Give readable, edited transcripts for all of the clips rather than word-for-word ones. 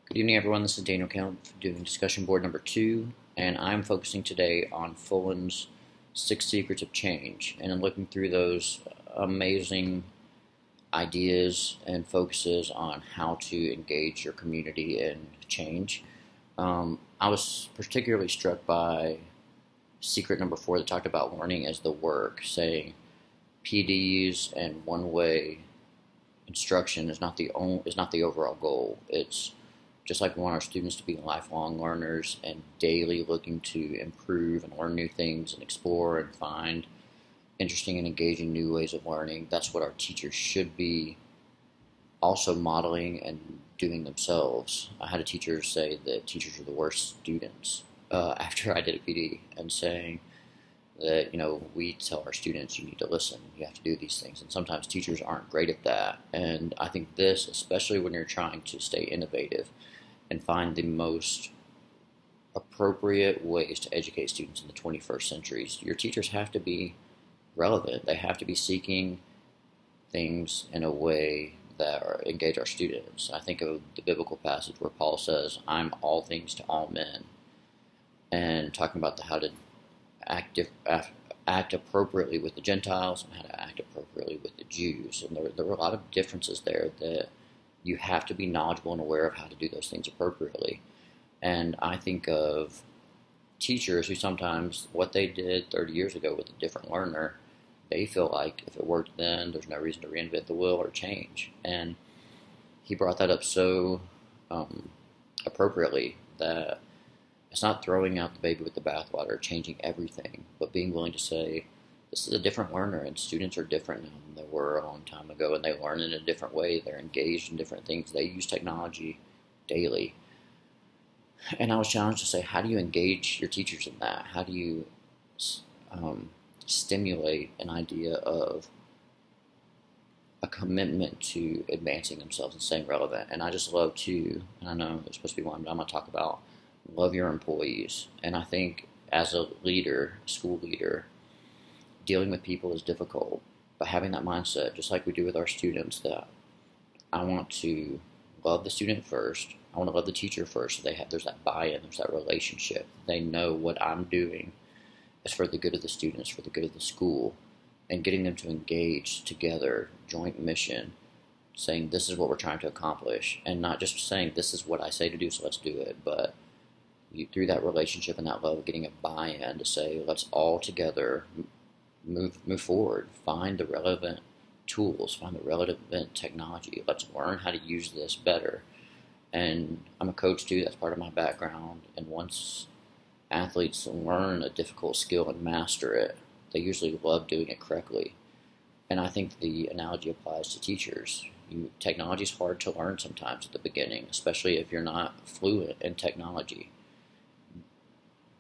Good evening, everyone. This is Daniel Kemp doing discussion board number 2, and I'm focusing today on Fullen's 6 Secrets of Change. And I'm looking through those amazing ideas and focuses on how to engage your community in change. I was particularly struck by secret number 4 that talked about learning as the work, saying PDs and one-way instruction is not the overall goal. It's just like we want our students to be lifelong learners and daily looking to improve and learn new things and explore and find interesting and engaging new ways of learning. That's what our teachers should be also modeling and doing themselves. I had a teacher say that teachers are the worst students after I did a PD, and saying that, we tell our students, you need to listen, you have to do these things, and sometimes teachers aren't great at that. And I think this, especially when you're trying to stay innovative and find the most appropriate ways to educate students in the 21st century, your teachers have to be relevant. They have to be seeking things in a way that engage our students. I think of the biblical passage where Paul says, I'm all things to all men, and talking about how to act appropriately with the Gentiles and how to act appropriately with the Jews. And there were a lot of differences there that you have to be knowledgeable and aware of how to do those things appropriately. And I think of teachers who sometimes what they did 30 years ago with a different learner, they feel like if it worked then, there's no reason to reinvent the wheel or change. And he brought that up so appropriately, that it's not throwing out the baby with the bathwater, changing everything, but being willing to say, this is a different learner, and students are different now than they were a long time ago, and they learn in a different way. They're engaged in different things. They use technology daily. And I was challenged to say, how do you engage your teachers in that? How do you stimulate an idea of a commitment to advancing themselves and staying relevant? And I just love to, and I know it's supposed to be one, but I'm going to talk about love your employees. And I think as a leader, school leader, dealing with people is difficult, but having that mindset, just like we do with our students, that I want to love the student first, I want to love the teacher first, so there's that buy-in, there's that relationship. They know what I'm doing is for the good of the students, for the good of the school, and getting them to engage together, joint mission, saying this is what we're trying to accomplish, and not just saying this is what I say to do, so let's do it, but through that relationship and that love, getting a buy-in to say, let's all together move forward, find the relevant tools, find the relevant technology. Let's learn how to use this better. And I'm a coach too, that's part of my background. And once athletes learn a difficult skill and master it, they usually love doing it correctly. And I think the analogy applies to teachers. Technology is hard to learn sometimes at the beginning, especially if you're not fluent in technology.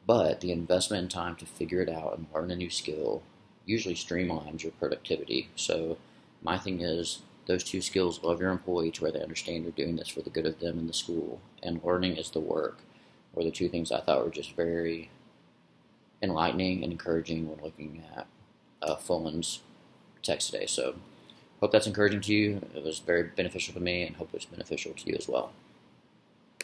But the investment in time to figure it out and learn a new skill usually streamlines your productivity. So my thing is, those two skills, love your employee to where they understand you're doing this for the good of them and the school, and learning is the work, were the two things I thought were just very enlightening and encouraging when looking at Fullen's text today. So hope that's encouraging to you. It was very beneficial to me, and hope it's beneficial to you as well.